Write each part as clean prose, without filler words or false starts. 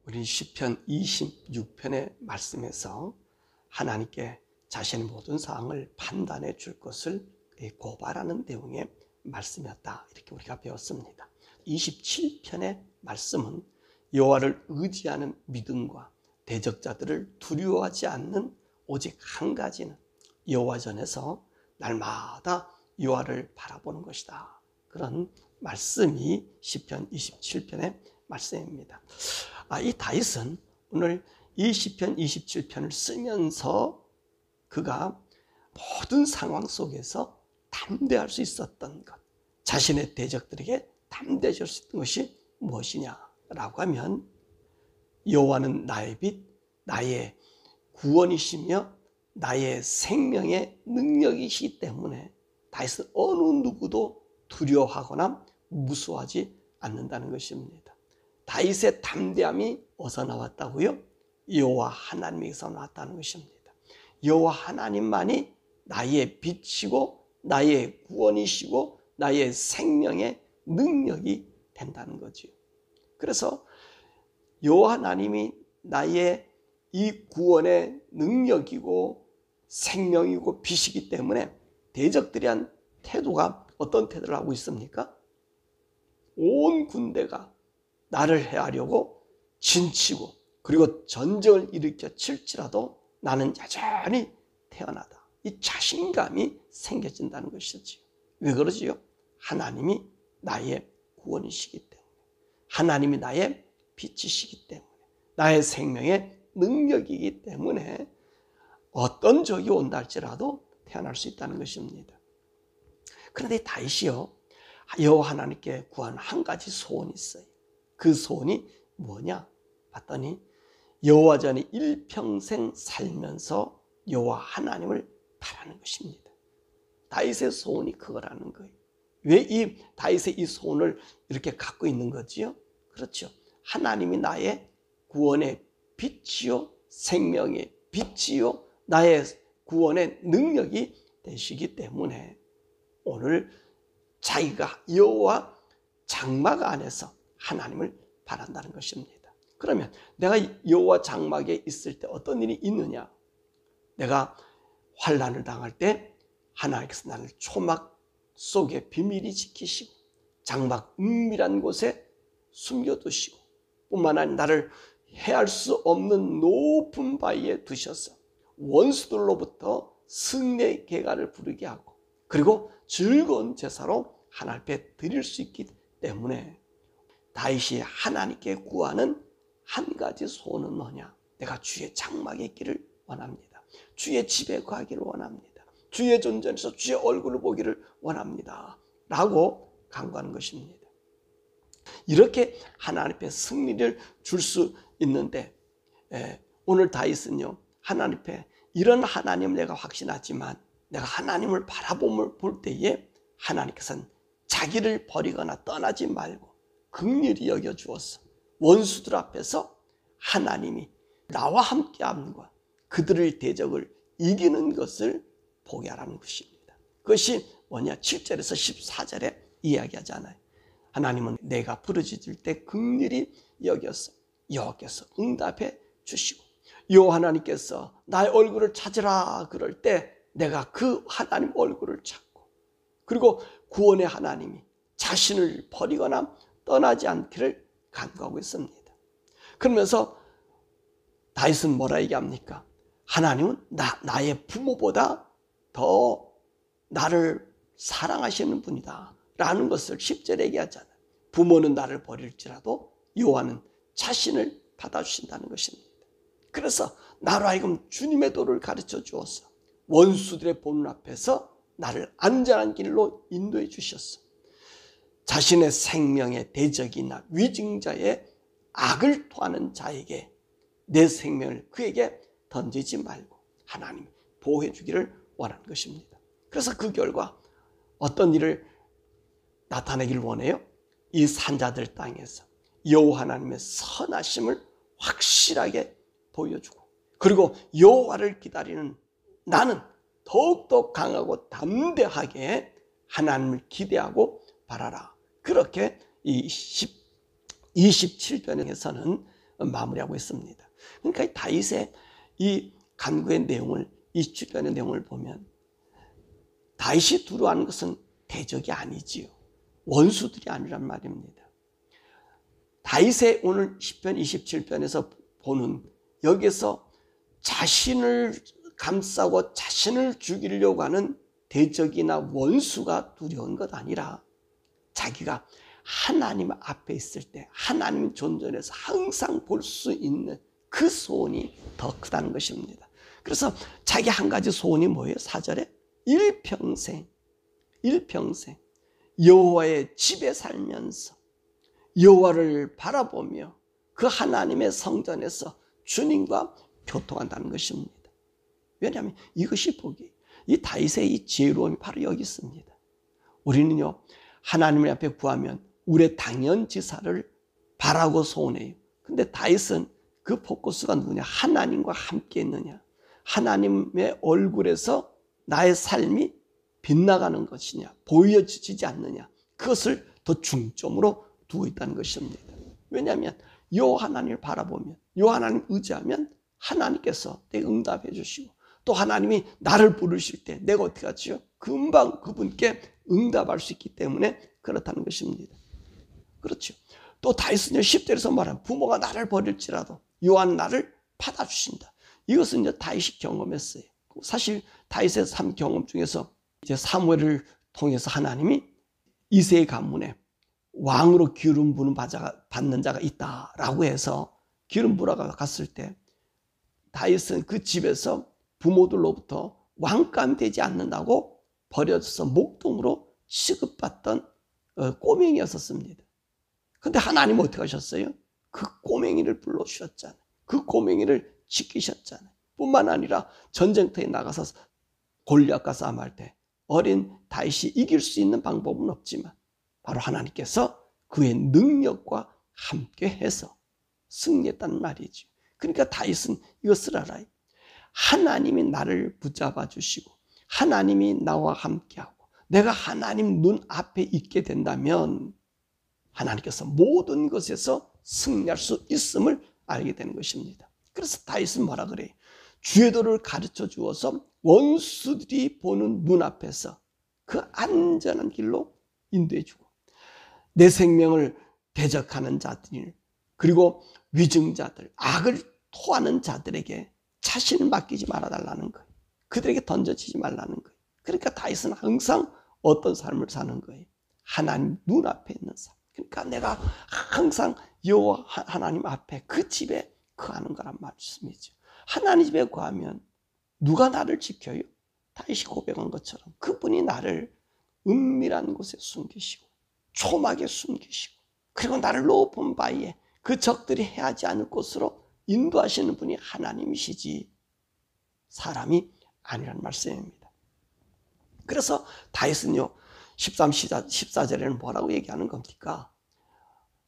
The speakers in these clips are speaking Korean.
우리 시편 26편의 말씀에서 하나님께 자신의 모든 사항을 판단해 줄 것을 고발하는 내용의 말씀이었다, 이렇게 우리가 배웠습니다. 27편의 말씀은 여호와를 의지하는 믿음과 대적자들을 두려워하지 않는 오직 한 가지는 여호와 전에서 날마다 여호와를 바라보는 것이다, 그런 말씀이 시편 27편의 말씀입니다. 이 다윗은 오늘 이 시편 27편을 쓰면서 그가 모든 상황 속에서 담대할 수 있었던 것, 자신의 대적들에게 담대해질 수 있던 것이 무엇이냐라고 하면, 여호와는 나의 빛, 나의 구원이시며 나의 생명의 능력이시기 때문에 다윗은 어느 누구도 두려워하거나 무서워하지 않는다는 것입니다. 다윗의 담대함이 어디서 나왔다고요? 여호와 하나님에게서 나왔다는 것입니다. 여호와 하나님만이 나의 빛이고 나의 구원이시고 나의 생명의 능력이 된다는 거죠. 그래서 여호와 하나님이 나의 이 구원의 능력이고 생명이고 빛이기 때문에 대적들이 한 태도가 어떤 태도를 하고 있습니까? 온 군대가 나를 해하려고 진치고 그리고 전쟁을 일으켜 칠지라도 나는 여전히 태어나다, 이 자신감이 생겨진다는 것이죠. 왜 그러지요? 하나님이 나의 구원이시기 때문에, 하나님이 나의 빛이시기 때문에, 나의 생명의 능력이기 때문에 어떤 적이 온다 할지라도 태어날 수 있다는 것입니다. 그런데 다윗이요, 여호와 하나님께 구하는 한 가지 소원이 있어요. 그 소원이 뭐냐 봤더니 여호와 전에 일평생 살면서 여호와 하나님을 바라는 것입니다. 다윗의 소원이 그거라는 거예요. 왜 이 다윗의 이 소원을 이렇게 갖고 있는 거지요? 그렇죠. 하나님이 나의 구원의 빛이요 생명의 빛이요 나의 구원의 능력이 되시기 때문에 오늘 자기가 여호와 장막 안에서 하나님을 바란다는 것입니다. 그러면 내가 여호와 장막에 있을 때 어떤 일이 있느냐? 내가 환난을 당할 때 하나님께서 나를 초막 속에 비밀히 지키시고 장막 은밀한 곳에 숨겨두시고 뿐만 아니라 나를 해할 수 없는 높은 바위에 두셔서 원수들로부터 승리의 계가를 부르게 하고 그리고 즐거운 제사로 하나님 앞에 드릴 수 있기 때문에 다윗이 하나님께 구하는 한 가지 소원은 뭐냐? 내가 주의 장막에 있기를 원합니다. 주의 집에 가기를 원합니다. 주의 존전에서 주의 얼굴을 보기를 원합니다 라고 간구하는 것입니다. 이렇게 하나님 앞에 승리를 줄 수 있는데 오늘 다윗은요, 하나님 앞에 이런 하나님을 내가 확신하지만 내가 하나님을 바라봄을 볼 때에 하나님께서는 자기를 버리거나 떠나지 말고 긍휼히 여겨주어서 원수들 앞에서 하나님이 나와 함께함과 그들의 대적을 이기는 것을 보게 하라는 것입니다. 그것이 뭐냐? 7절에서 14절에 이야기하잖아요. 하나님은 내가 부르짖을 때 긍휼히 여겨서 여호와께서 응답해 주시고 여호와 하나님께서 나의 얼굴을 찾으라 그럴 때 내가 그 하나님 얼굴을 찾고 그리고 구원의 하나님이 자신을 버리거나 떠나지 않기를 간구하고 있습니다. 그러면서 다윗은 뭐라 얘기합니까? 하나님은 나의 부모보다 더 나를 사랑하시는 분이다 라는 것을 10절에 얘기하잖아요. 부모는 나를 버릴지라도 여호와는 자신을 받아주신다는 것입니다. 그래서 나로 하여금 주님의 도를 가르쳐 주어서 원수들의 보는 앞에서 나를 안전한 길로 인도해 주셨어. 자신의 생명의 대적이나 위증자의 악을 토하는 자에게 내 생명을 그에게 던지지 말고 하나님이 보호해 주기를 원하는 것입니다. 그래서 그 결과 어떤 일을 나타내기를 원해요? 이 산자들 땅에서 여호와 하나님의 선하심을 확실하게 보여주고 그리고 여호와를 기다리는 나는 더욱더 강하고 담대하게 하나님을 기대하고 바라라. 그렇게 이 27편에서는 마무리하고 있습니다. 그러니까 이 다윗의 이 간구의 내용을, 이 주변의 내용을 보면 다윗이 두려워하는 것은 대적이 아니지요. 원수들이 아니란 말입니다. 다윗의 오늘 시편 27편에서 보는 여기서 자신을 감싸고 자신을 죽이려고 하는 대적이나 원수가 두려운 것 아니라 자기가 하나님 앞에 있을 때 하나님 존전에서 항상 볼 수 있는 그 소원이 더 크다는 것입니다. 그래서 자기 한 가지 소원이 뭐예요? 4절에 일평생 여호와의 집에 살면서 여호와를 바라보며 그 하나님의 성전에서 주님과 교통한다는 것입니다. 왜냐하면 이것이 복이에요. 이 다윗의 이 지혜로움이 바로 여기 있습니다. 우리는요, 하나님 앞에 구하면 우리의 당연지사를 바라고 소원해요. 근데 다윗은 그 포커스가 누구냐? 하나님과 함께 있느냐? 하나님의 얼굴에서 나의 삶이 빗나가는 것이냐? 보여지지 않느냐? 그것을 더 중점으로 두고 있다는 것입니다. 왜냐하면 요 하나님을 바라보면, 요 하나님 의지하면 하나님께서 내가 응답해 주시고, 또 하나님이 나를 부르실 때 내가 어떻게 하지요? 금방 그분께 응답할 수 있기 때문에 그렇다는 것입니다. 그렇죠. 또 다윗은 10절에서 말한 부모가 나를 버릴지라도 여호와는 나를 받아주신다. 이것은 이제 다윗이 경험했어요. 사실 다윗의 삶 경험 중에서 이제 사무엘을 통해서 하나님이 이새의 가문에 왕으로 기름 부는 받는 자가 있다라고 해서 기름 부러 갔을 때 다윗은 그 집에서 부모들로부터 왕감이 되지 않는다고 버려져서 목동으로 취급받던 꼬맹이였었습니다. 근데 하나님은 어떻게 하셨어요? 그 꼬맹이를 불러주셨잖아요. 그 꼬맹이를 지키셨잖아요. 뿐만 아니라 전쟁터에 나가서 골리앗과 싸움할 때 어린 다윗이 이길 수 있는 방법은 없지만 바로 하나님께서 그의 능력과 함께 해서 승리했다는 말이죠. 그러니까 다윗은 이것을 알아요. 하나님이 나를 붙잡아 주시고 하나님이 나와 함께하고 내가 하나님 눈 앞에 있게 된다면 하나님께서 모든 것에서 승리할 수 있음을 알게 되는 것입니다. 그래서 다윗은 뭐라 그래요? 주의 도를 가르쳐 주어서 원수들이 보는 눈앞에서 그 안전한 길로 인도해 주고 내 생명을 대적하는 자들 그리고 위증자들 악을 토하는 자들에게 자신을 맡기지 말아달라는 거예요. 그들에게 던져지지 말라는 거예요. 그러니까 다윗은 항상 어떤 삶을 사는 거예요? 하나님 눈앞에 있는 삶. 그러니까 내가 항상 여호와 하나님 앞에 그 집에 거하는 거란 말씀이죠. 하나님 집에 거하면 누가 나를 지켜요? 다윗이 고백한 것처럼 그분이 나를 은밀한 곳에 숨기시고 초막에 숨기시고 그리고 나를 높은 바위에 그 적들이 해하지 않을 곳으로 인도하시는 분이 하나님이시지 사람이 아니란 말씀입니다. 그래서 다윗은요 14절에는 뭐라고 얘기하는 겁니까?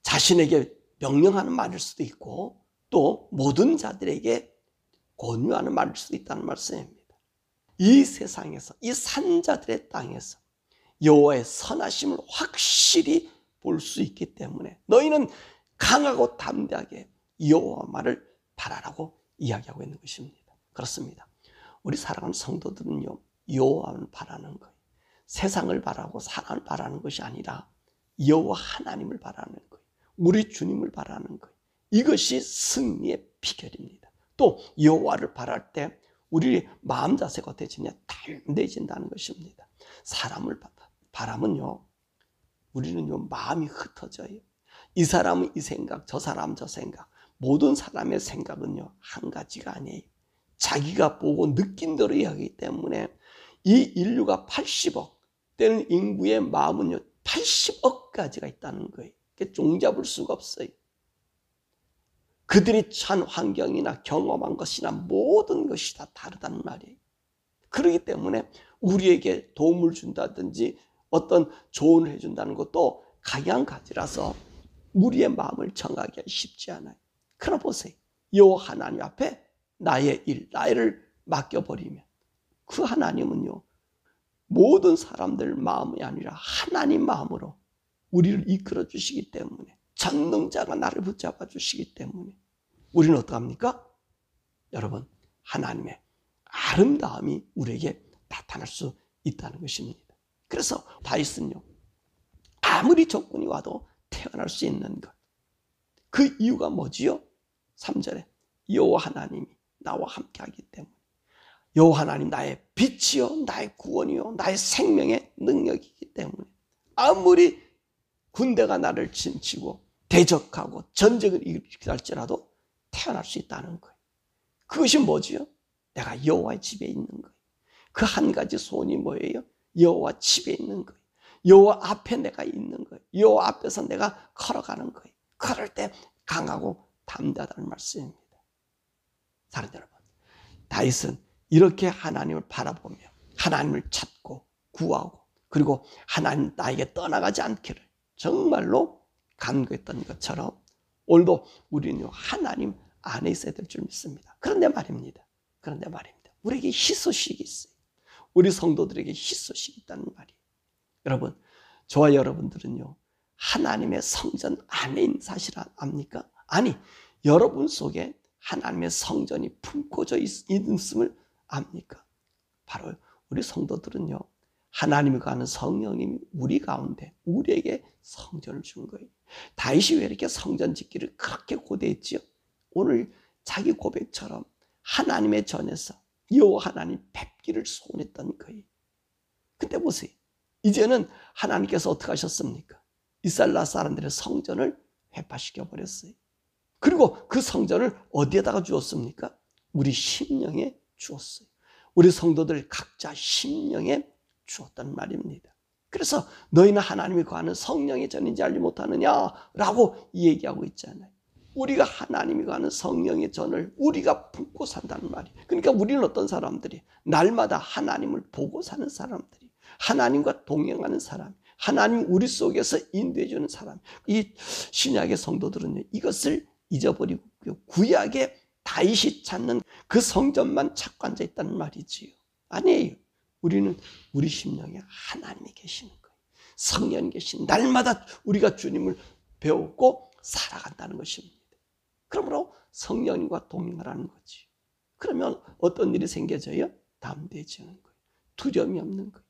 자신에게 명령하는 말일 수도 있고 또 모든 자들에게 권유하는 말일 수도 있다는 말씀입니다. 이 세상에서 이 산자들의 땅에서 여호와의 선하심을 확실히 볼 수 있기 때문에 너희는 강하고 담대하게 여호와 말을 바라라고 이야기하고 있는 것입니다. 그렇습니다. 우리 사랑하는 성도들은요 여호와를 바라는 거예요. 세상을 바라고 사람을 바라는 것이 아니라 여호와 하나님을 바라는 거예요. 우리 주님을 바라는 거예요. 이것이 승리의 비결입니다. 또 여호와를 바랄 때 우리 마음 자세가 어때지냐? 담대해진다는 것입니다. 사람을 바라면요 우리는요 마음이 흩어져요. 이 사람은 이 생각, 저 사람은 저 생각. 모든 사람의 생각은요 한 가지가 아니에요. 자기가 보고 느낀 대로 이야기하기 때문에 이 인류가 80억 되는 인구의 마음은요 80억 가지가 있다는 거예요. 종잡을 수가 없어요. 그들이 처한 환경이나 경험한 것이나 모든 것이 다 다르다는 말이에요. 그렇기 때문에 우리에게 도움을 준다든지 어떤 조언을 해준다는 것도 각양가지라서 우리의 마음을 정하기가 쉽지 않아요. 그러나 보세요. 여호와 하나님 앞에 나의 일, 나를 맡겨버리면 그 하나님은요 모든 사람들 마음이 아니라 하나님 마음으로 우리를 이끌어 주시기 때문에 전능자가 나를 붙잡아 주시기 때문에 우리는 어떡합니까? 여러분, 하나님의 아름다움이 우리에게 나타날 수 있다는 것입니다. 그래서 다윗은요, 아무리 조건이 와도 태어날 수 있는 것. 그 이유가 뭐지요? 3절에 여호와 하나님이 나와 함께하기 때문에. 여호와 하나님 나의 빛이요 나의 구원이요 나의 생명의 능력이기 때문에 아무리 군대가 나를 진치고 대적하고 전쟁을 일으키다 할지라도 태어날 수 있다는 거예요. 그것이 뭐지요? 내가 여호와의 집에 있는 거예요. 그 한 가지 소원이 뭐예요? 여호와 집에 있는 거예요. 여호와 앞에 내가 있는 거예요. 여호와 앞에서 내가 걸어가는 거예요. 걸을 때 강하고 담대하다는 말씀입니다. 사랑하는 여러분, 다윗은 이렇게 하나님을 바라보며 하나님을 찾고 구하고 그리고 하나님 나에게 떠나가지 않기를 정말로 간구했던 것처럼 오늘도 우리는 하나님 안에 있어야 될 줄 믿습니다. 그런데 말입니다. 우리에게 희소식이 있어요. 우리 성도들에게 희소식이 있다는 말이에요. 여러분, 저와 여러분들은요, 하나님의 성전 안에 있는 사실을 압니까? 아니, 여러분 속에 하나님의 성전이 품고져 있음을 압니까? 바로 우리 성도들은요, 하나님이 가는 성령님이 우리 가운데 우리에게 성전을 준 거예요. 다윗이 왜 이렇게 성전 짓기를 그렇게 고대했지요? 오늘 자기 고백처럼 하나님의 전에서 여호와 하나님 뵙기를 소원했던 거예요. 근데 보세요. 이제는 하나님께서 어떻게 하셨습니까? 이스라엘 사람들의 성전을 회파시켜 버렸어요. 그리고 그 성전을 어디에다가 주었습니까? 우리 심령에 주었어요. 우리 성도들 각자 심령에 주었단 말입니다. 그래서 너희는 하나님이 거하는 성령의 전인지 알지 못하느냐라고 얘기하고 있잖아요. 우리가 하나님이 거하는 성령의 전을 우리가 품고 산다는 말이에요. 그러니까 우리는 어떤 사람들이 날마다 하나님을 보고 사는 사람들이 하나님과 동행하는 사람, 하나님 우리 속에서 인도해 주는 사람. 이 신약의 성도들은요, 이것을 잊어버리고 구약의 다윗이 찾는 그 성전만 찾고 앉아 있다는 말이지요. 아니에요. 우리는 우리 심령에 하나님이 계시는 거예요. 성령이 계신 날마다 우리가 주님을 배우고 살아간다는 것입니다. 그러므로 성령님과 동행하라는 거지. 그러면 어떤 일이 생겨져요? 담대해지는 거예요. 두려움이 없는 거예요.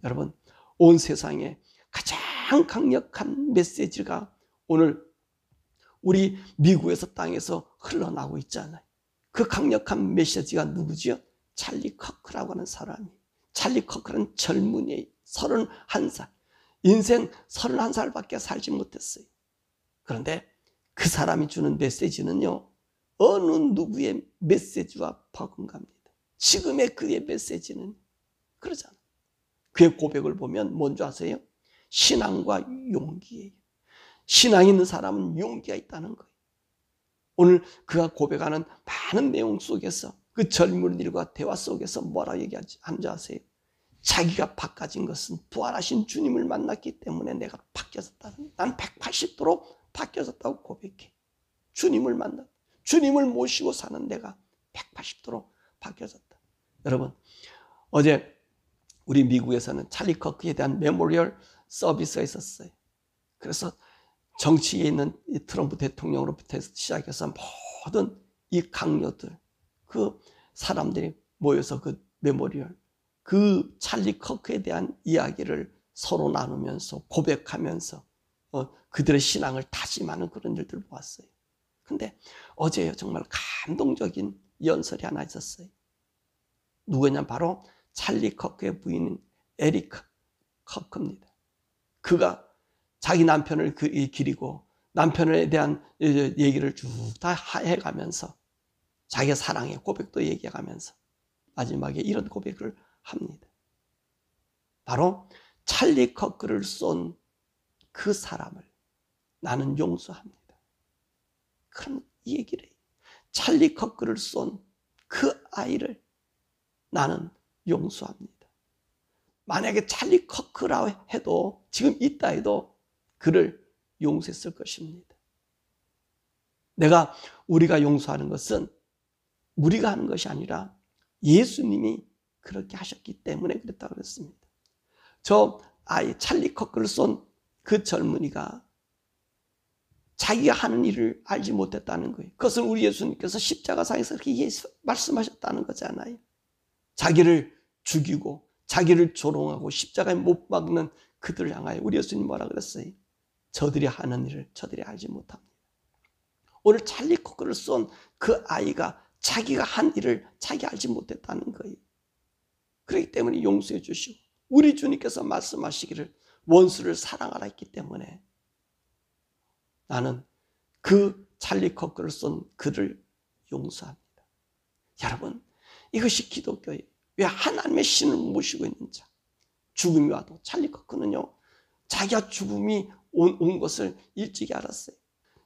여러분, 온 세상에 가장 강력한 메시지가 오늘 우리 미국에서 땅에서 흘러나오고 있잖아요. 그 강력한 메시지가 누구지요? 찰리 커크라고 하는 사람이. 찰리 커크는 젊은이에요. 31살. 인생 31살밖에 살지 못했어요. 그런데 그 사람이 주는 메시지는요, 어느 누구의 메시지와 버금갑니다. 지금의 그의 메시지는 그러잖아요. 그의 고백을 보면 뭔지 아세요? 신앙과 용기예요. 신앙이 있는 사람은 용기가 있다는 거예요. 오늘 그가 고백하는 많은 내용 속에서 그 젊은이들과 대화 속에서 뭐라고 얘기하는지 아세요? 자기가 바꿔진 것은 부활하신 주님을 만났기 때문에 내가 바뀌어졌다. 난 180도로 바뀌어졌다고 고백해. 주님을 만나, 주님을 모시고 사는 내가 180도로 바뀌어졌다. 여러분, 어제 우리 미국에서는 찰리 커크에 대한 메모리얼 서비스가 있었어요. 그래서 정치에 있는 트럼프 대통령으로부터 시작해서 모든 이 강요들, 그 사람들이 모여서 그 메모리얼, 그 찰리 커크에 대한 이야기를 서로 나누면서 고백하면서 그들의 신앙을 다짐하는 그런 일들을 보았어요. 근데 어제 정말 감동적인 연설이 하나 있었어요. 누구냐? 바로 찰리 커크의 부인인 에리카 커크입니다. 그가 자기 남편을 기리고 남편에 대한 얘기를 쭉 다 해가면서 자기의 사랑의 고백도 얘기해가면서 마지막에 이런 고백을 합니다. 바로 찰리 커크를 쏜 그 사람을 나는 용서합니다. 그럼 이 얘기를 해요. 찰리 커크를 쏜 그 아이를 나는 용서합니다. 만약에 찰리 커크라고 해도 지금 있다 해도 그를 용서했을 것입니다. 우리가 용서하는 것은 우리가 하는 것이 아니라 예수님이 그렇게 하셨기 때문에 그랬다고 했습니다. 저 아이 찰리 커크를 쏜 그 젊은이가 자기가 하는 일을 알지 못했다는 거예요. 그것은 우리 예수님께서 십자가상에서 그렇게 말씀하셨다는 거잖아요. 자기를 죽이고 자기를 조롱하고 십자가에 못 박는 그들을 향하여 우리 예수님 뭐라 그랬어요? 저들이 하는 일을 저들이 알지 못합니다. 오늘 찰리 코크를 쏜 그 아이가 자기가 한 일을 자기 알지 못했다는 거예요. 그렇기 때문에 용서해 주시고 우리 주님께서 말씀하시기를 원수를 사랑하라 했기 때문에 나는 그 찰리 코크를 쏜 그를 용서합니다. 여러분, 이것이 기독교예요. 왜 하나님의 신을 모시고 있는 자, 죽음이 와도 찰리 코크는요, 자기가 죽음이 온 것을 일찍이 알았어요.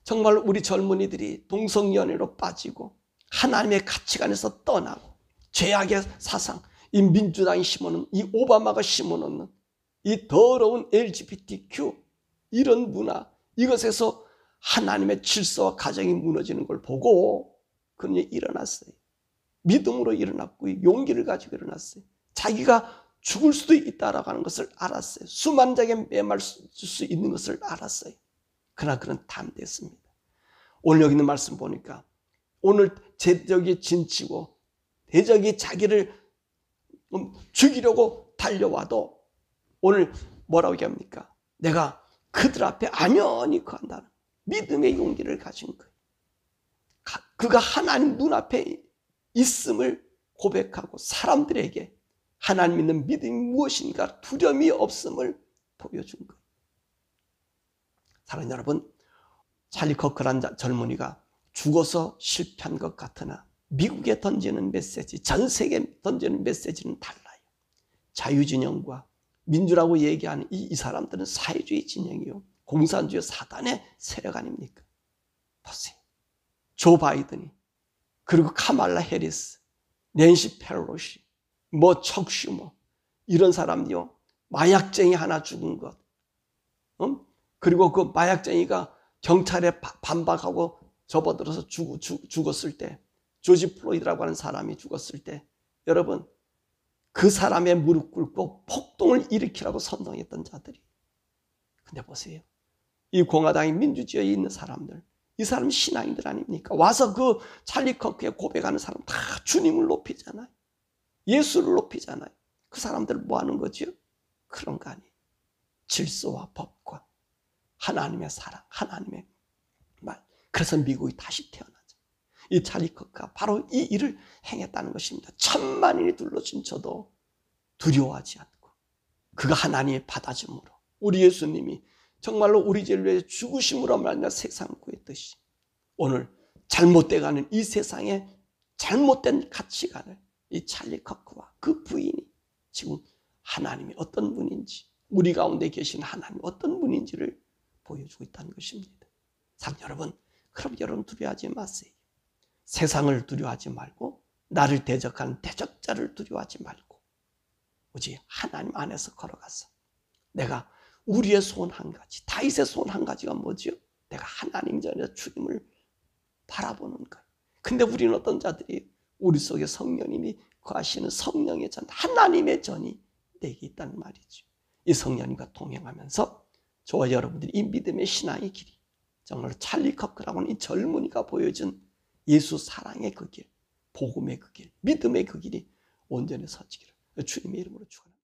정말 우리 젊은이들이 동성연애로 빠지고 하나님의 가치관에서 떠나고 죄악의 사상, 이 민주당이 심어놓은, 이 오바마가 심어놓는 이 더러운 LGBTQ 이런 문화, 이것에서 하나님의 질서와 가정이 무너지는 걸 보고 그는 일어났어요. 믿음으로 일어났고 용기를 가지고 일어났어요. 자기가 죽을 수도 있다라고 하는 것을 알았어요. 수만장에 매말 수 있는 것을 알았어요. 그러나 그는 담대했습니다. 오늘 여기 있는 말씀 보니까 오늘 대적이 진치고 대적이 자기를 죽이려고 달려와도 오늘 뭐라고 얘기합니까? 내가 그들 앞에 안연히 거한다는 믿음의 용기를 가진 거예요. 그가 하나님 눈앞에 있음을 고백하고 사람들에게 하나님 믿는 믿음이 무엇인가 두려움이 없음을 보여준 거예요. 사랑하는 여러분, 찰리 커크란 젊은이가 죽어서 실패한 것 같으나 미국에 던지는 메시지, 전 세계에 던지는 메시지는 달라요. 자유진영과 민주라고 얘기하는 이 사람들은 사회주의 진영이요, 공산주의 사단의 세력 아닙니까? 보세요. 조 바이든이, 그리고 카말라 해리스, 낸시 펠로시, 척 슈머 이런 사람이요, 마약쟁이 하나 죽은 것, 그리고 그 마약쟁이가 경찰에 반박하고 접어들어서 죽었을 때, 조지 플로이드라고 하는 사람이 죽었을 때, 여러분 그 사람의 무릎 꿇고 폭동을 일으키라고 선동했던 자들이. 근데 보세요, 이 공화당이 민주주의에 있는 사람들, 이 사람 신앙인들 아닙니까? 와서 그 찰리 커크에 고백하는 사람 다 주님을 높이잖아요. 예수를 높이잖아요. 그 사람들 뭐 하는 거죠? 그런 거 아니에요. 질서와 법과 하나님의 사랑, 하나님의 말. 그래서 미국이 다시 태어나죠. 이 찰리 커크가 바로 이 일을 행했다는 것입니다. 1000만인이 둘러친쳐도 두려워하지 않고 그가 하나님의 받아줌으로, 우리 예수님이 정말로 우리 죄를 위해 죽으심으로 말미암아 세상을 구했듯이 오늘 잘못돼가는 이 세상의 잘못된 가치관을 이 찰리 커크와 그 부인이 지금 하나님이 어떤 분인지, 우리 가운데 계신 하나님이 어떤 분인지를 보여주고 있다는 것입니다. 사랑 여러분, 그럼 여러분 두려워하지 마세요. 세상을 두려워하지 말고 나를 대적하는 대적자를 두려워하지 말고 오직 하나님 안에서 걸어가서 내가 우리의 소원 한 가지, 다윗의 소원 한 가지가 뭐죠? 내가 하나님 전에서 주님을 바라보는 거예요. 근데 우리는 어떤 자들이 우리 속에 성령님이 거하시는 성령의 전, 하나님의 전이 내게 있다는 말이죠. 이 성령님과 동행하면서 저와 여러분들이 이 믿음의 신앙의 길이, 정말 찰리 커크라고 하는 이 젊은이가 보여준 예수 사랑의 그 길, 복음의 그 길, 믿음의 그 길이 온전히 서지기를 주님의 이름으로 축원합니다.